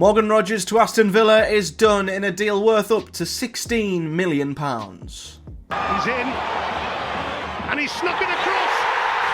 Morgan ROGERS to Aston Villa is done in a deal worth up to £16 million. He's in, and he's snuck it across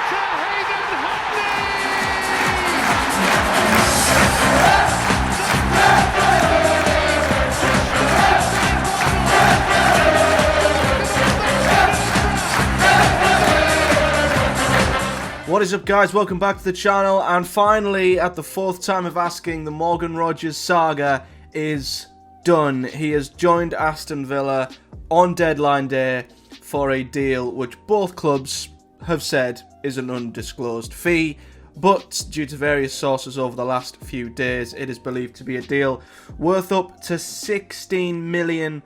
to Hayden What is up, guys? Welcome back to the channel, and finally, at the fourth time of asking, the Morgan ROGERS saga is done. He has joined Aston Villa on deadline day for a deal which both clubs have said is an undisclosed fee, but due to various sources over the last few days, it is believed to be a deal worth up to £16 million.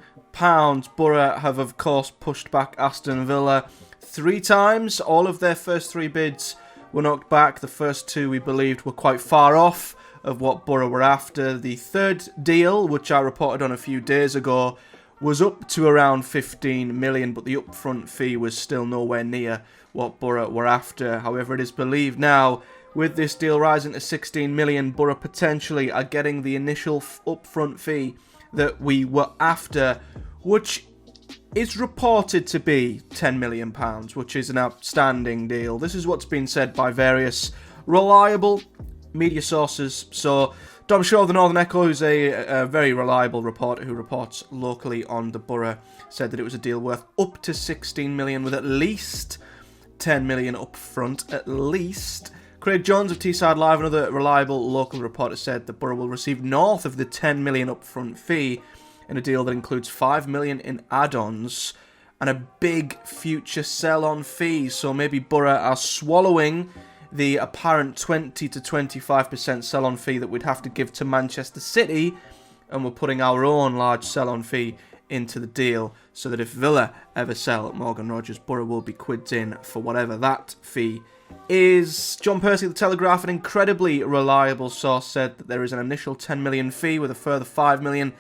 Boro have, of course, pushed back Aston Villa 3 times. All of their first 3 bids were knocked back. The first 2, we believed, were quite far off of what Boro were after. The third deal, which I reported on a few days ago, was up to around 15 million, but the upfront fee was still nowhere near what Boro were after. However, it is believed now, with this deal rising to 16 million, Boro potentially are getting the initial upfront fee that we were after, which is reported to be £10 million, which is an outstanding deal. This is what's been said by various reliable media sources. So, Dom Shaw of the Northern Echo, who's a very reliable reporter who reports locally on the Boro, said that it was a deal worth up to 16 million with at least 10 million up front, at least. Craig Jones of Teesside Live, another reliable local reporter, said that Boro will receive north of the 10 million upfront fee in a deal that includes 5 million in add-ons and a big future sell-on fee. So maybe Boro are swallowing the apparent 20 to 25% sell-on fee that we'd have to give to Manchester City, and we're putting our own large sell-on fee into the deal, so that if Villa ever sell Morgan ROGERS, Boro will be quids in for whatever that fee is. John Percy of The Telegraph, an incredibly reliable source, said that there is an initial 10 million fee with a further 5 million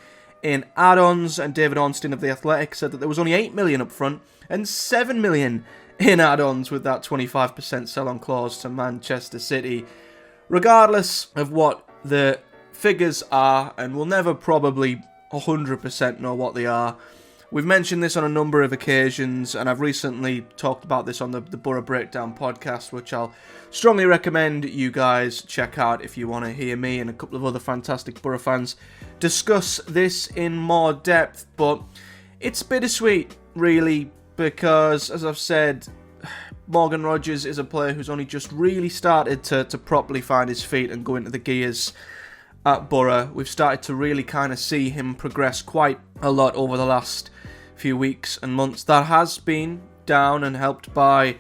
in add-ons, and David Ornstein of The Athletic said that there was only 8 million up front and 7 million in add-ons with that 25% sell-on clause to Manchester City. Regardless of what the figures are, and we'll never probably 100% know what they are, we've mentioned this on a number of occasions, and I've recently talked about this on the Boro Breakdown podcast, which I'll strongly recommend you guys check out if you want to hear me and a couple of other fantastic Boro fans discuss this in more depth. But it's bittersweet, really, because, as I've said, Morgan ROGERS is a player who's only just really started to properly find his feet and go into the gears at Boro. We've started to really kind of see him progress quite a lot over the last few weeks and months. That has been down and helped by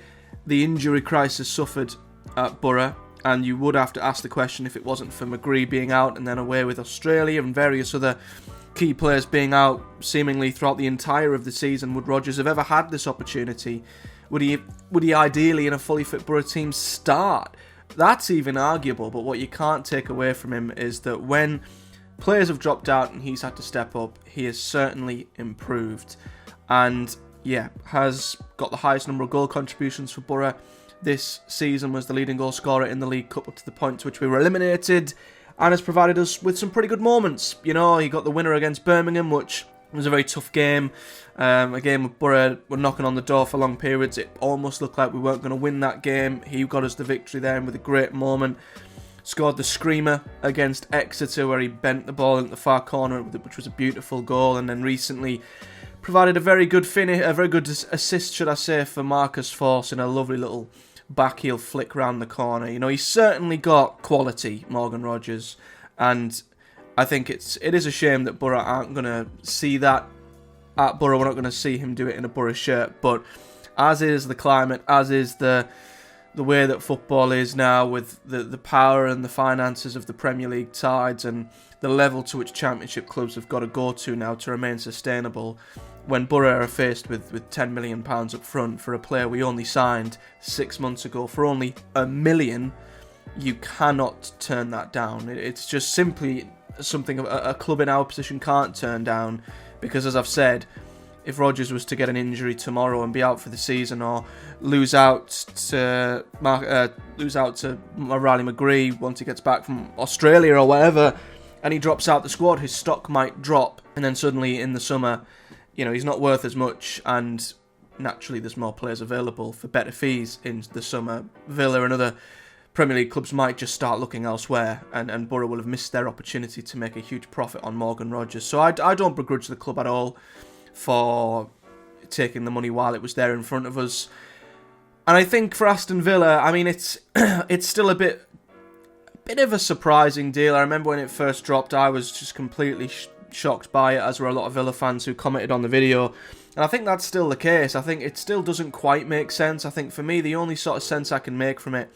the injury crisis suffered at Boro, and you would have to ask the question, if it wasn't for McGree being out and then away with Australia and various other key players being out seemingly throughout the entire of the season, would ROGERS have ever had this opportunity? Would he ideally in a fully fit Boro team start? That's even arguable, but what you can't take away from him is that when players have dropped out and he's had to step up, he has certainly improved, and yeah, has got the highest number of goal contributions for Boro this season, was the leading goal scorer in the League Cup up to the point to which we were eliminated, and has provided us with some pretty good moments. You know, he got the winner against Birmingham, which was a very tough game. A game with Boro were knocking on the door for long periods. It almost looked like we weren't going to win that game. He got us the victory there with a great moment. Scored the screamer against Exeter, where he bent the ball into the far corner, which was a beautiful goal. And then recently provided a very good finish, a very good assist, should I say, for Marcus Force in a lovely little back heel flick round the corner. You know, he's certainly got quality, Morgan ROGERS, and I think it is a shame that Boro aren't going to see that at Boro. We're not going to see him do it in a Boro shirt, but as is the climate, as is the way that football is now, with the power and the finances of the Premier League sides and the level to which Championship clubs have got to go to now to remain sustainable, when Boro are faced with £10 million up front for a player we only signed 6 months ago for only £1 million, you cannot turn that down. It's just simply something a club in our position can't turn down, because, as I've said, if ROGERS was to get an injury tomorrow and be out for the season, or lose out to Riley McGree once he gets back from Australia or whatever, and he drops out the squad, his stock might drop, and then suddenly in the summer, he's not worth as much, and naturally there's more players available for better fees in the summer. Villa and other Premier League clubs might just start looking elsewhere, and Boro will have missed their opportunity to make a huge profit on Morgan Rogers. So I don't begrudge the club at all for taking the money while it was there in front of us. And I think for Aston Villa, I mean, it's still a bit of a surprising deal. I remember when it first dropped, I was just completely shocked by it, as were a lot of Villa fans who commented on the video. And I think that's still the case. I think it still doesn't quite make sense. I think for me, the only sort of sense I can make from it,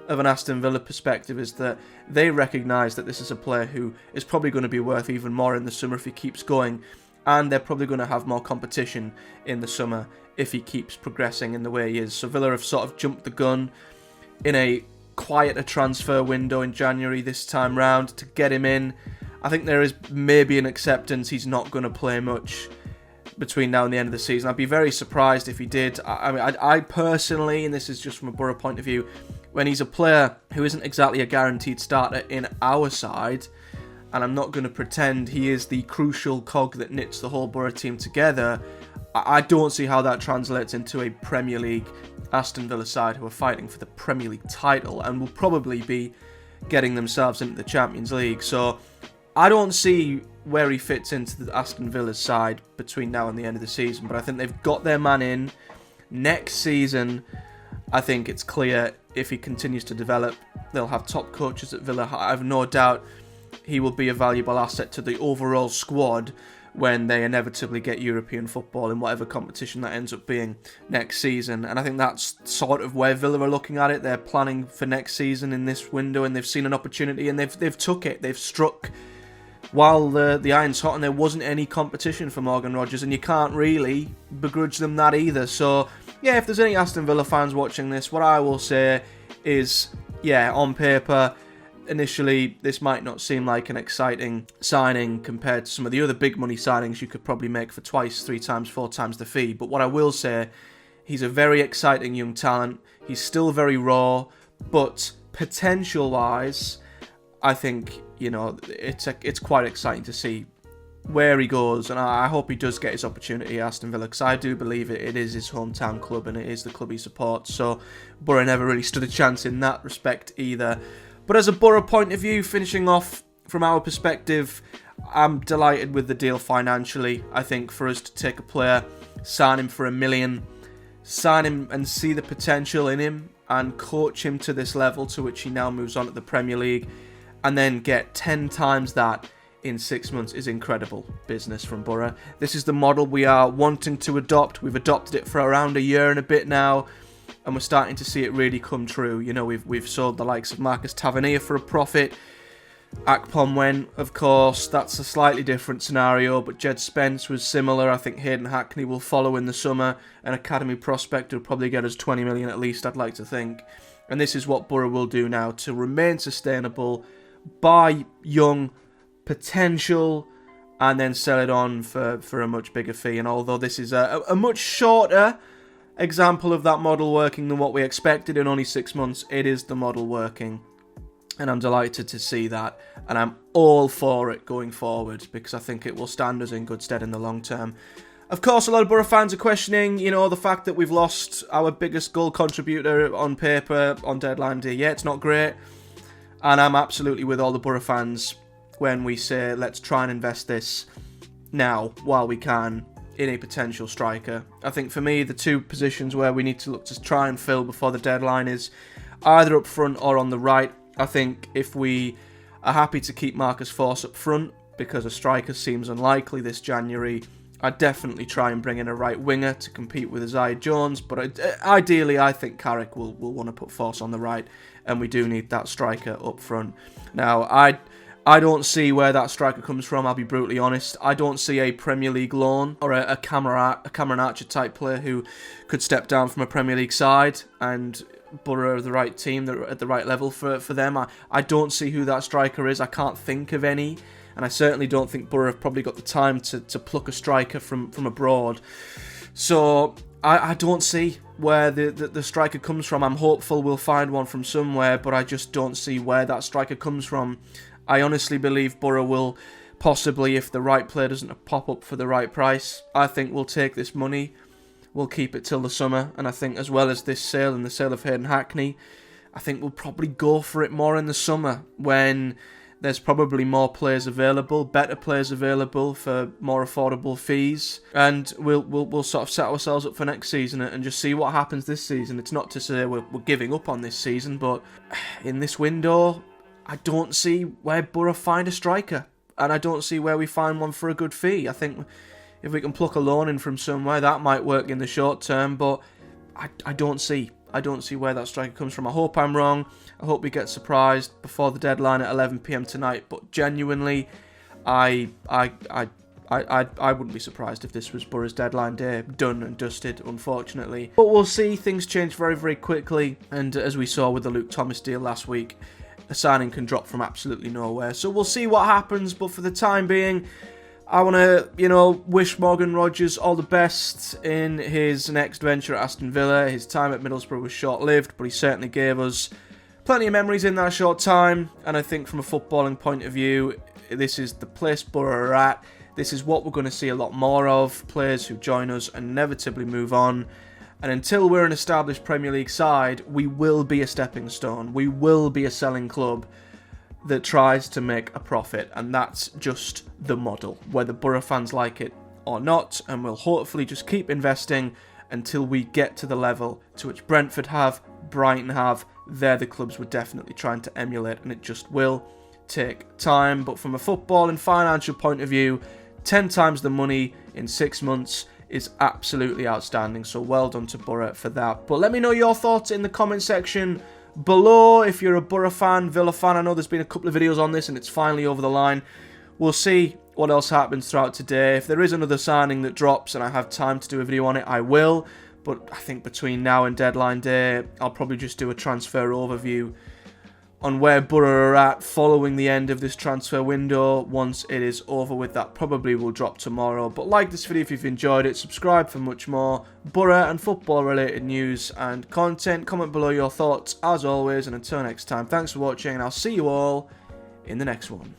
of an Aston Villa perspective, is that they recognise that this is a player who is probably going to be worth even more in the summer if he keeps going, and they're probably going to have more competition in the summer if he keeps progressing in the way he is. So Villa have sort of jumped the gun in a quieter transfer window in January this time round to get him in. I think there is maybe an acceptance he's not going to play much between now and the end of the season. I'd be very surprised if he did. I personally, and this is just from a Boro point of view, when he's a player who isn't exactly a guaranteed starter in our side, and I'm not going to pretend he is the crucial cog that knits the whole Boro team together, I don't see how that translates into a Premier League Aston Villa side who are fighting for the Premier League title and will probably be getting themselves into the Champions League. So I don't see where he fits into the Aston Villa side between now and the end of the season, but I think they've got their man in. Next season, I think it's clear, if he continues to develop, they'll have top coaches at Villa. I have no doubt he will be a valuable asset to the overall squad when they inevitably get European football in whatever competition that ends up being next season. And I think that's sort of where Villa are looking at it. They're planning for next season in this window, and they've seen an opportunity, and they've took it. They've struck while the iron's hot, and there wasn't any competition for Morgan Rogers, and you can't really begrudge them that either. So yeah, if there's any Aston Villa fans watching this, what I will say is, yeah, on paper, initially, this might not seem like an exciting signing compared to some of the other big money signings you could probably make for twice, 3 times, 4 times the fee. But what I will say, he's a very exciting young talent. He's still very raw, but potential-wise, I think, it's quite exciting to see where he goes, and I hope he does get his opportunity at Aston Villa, because I do believe it is his hometown club and it is the club he supports. So Boro never really stood a chance in that respect either. But as a Boro point of view, finishing off from our perspective, I'm delighted with the deal financially. I think for us to take a player, sign him for $1 million, sign him and see the potential in him and coach him to this level to which he now moves on to the Premier League, and then get 10 times that in 6 months is incredible business from Boro. This is the model we are wanting to adopt. We've adopted it for around a year and a bit now, and we're starting to see it really come true. We've sold the likes of Marcus Tavernier for a profit. Akpom went, of course. That's a slightly different scenario, but Jed Spence was similar. I think Hayden Hackney will follow in the summer. An academy prospect will probably get us 20 million at least, I'd like to think. And this is what Boro will do now to remain sustainable, buy young potential, and then sell it on for a much bigger fee. And although this is a much shorter example of that model working than what we expected in only 6 months, it is the model working. And I'm delighted to see that. And I'm all for it going forward, because I think it will stand us in good stead in the long term. Of course, a lot of Boro fans are questioning, the fact that we've lost our biggest goal contributor on paper on deadline day. Yeah, it's not great. And I'm absolutely with all the Boro fans when we say, let's try and invest this now, while we can, in a potential striker. I think for me, the 2 positions where we need to look to try and fill before the deadline is either up front or on the right. I think if we are happy to keep Marcus Forss up front, because a striker seems unlikely this January, I'd definitely try and bring in a right winger to compete with Isaiah Jones. But ideally, I think Carrick will want to put Forss on the right, and we do need that striker up front. Now, I don't see where that striker comes from, I'll be brutally honest. I don't see a Premier League loan or a Cameron Archer type player who could step down from a Premier League side and Boro are the right team, they're at the right level for them. I don't see who that striker is. I can't think of any, and I certainly don't think Boro have probably got the time to pluck a striker from abroad. So I don't see where the striker comes from. I'm hopeful we'll find one from somewhere, but I just don't see where that striker comes from. I honestly believe Boro will possibly, if the right player doesn't pop up for the right price, I think we'll take this money. We'll keep it till the summer, and I think as well as this sale and the sale of Hayden Hackney, I think we'll probably go for it more in the summer when there's probably more players available, better players available for more affordable fees, and we'll sort of set ourselves up for next season and just see what happens this season. It's not to say we're giving up on this season, but in this window, I don't see where Boro find a striker, and I don't see where we find one for a good fee. I think if we can pluck a loan in from somewhere, that might work in the short term, but I don't see where that striker comes from. I hope I'm wrong. I hope we get surprised before the deadline at 11 PM tonight. But genuinely, I wouldn't be surprised if this was Boro's deadline day, done and dusted, unfortunately. But we'll see. Things change very, very quickly. And as we saw with the Luke Thomas deal last week, a signing can drop from absolutely nowhere. So we'll see what happens. But for the time being, I want to, wish Morgan Rogers all the best in his next venture at Aston Villa. His time at Middlesbrough was short-lived, but he certainly gave us plenty of memories in that short time. And I think from a footballing point of view, this is the place Boro are at. This is what we're going to see a lot more of. Players who join us and inevitably move on. And until we're an established Premier League side, we will be a stepping stone. We will be a selling club that tries to make a profit, and that's just the model, whether Boro fans like it or not, and we'll hopefully just keep investing until we get to the level to which Brentford have, Brighton have. They're the clubs we're definitely trying to emulate, and it just will take time. But from a football and financial point of view, 10 times the money in 6 months is absolutely outstanding, so well done to Boro for that. But let me know your thoughts in the comment section below. If you're a Boro fan, Villa fan, I know there's been a couple of videos on this and it's finally over the line. We'll see what else happens throughout today. If there is another signing that drops and I have time to do a video on it, I will. But I think between now and deadline day, I'll probably just do a transfer overview on where Boro are at following the end of this transfer window. Once it is over with, that probably will drop tomorrow. But like this video if you've enjoyed it, subscribe for much more Boro and football related news and content. Comment below your thoughts as always, and until next time, thanks for watching and I'll see you all in the next one.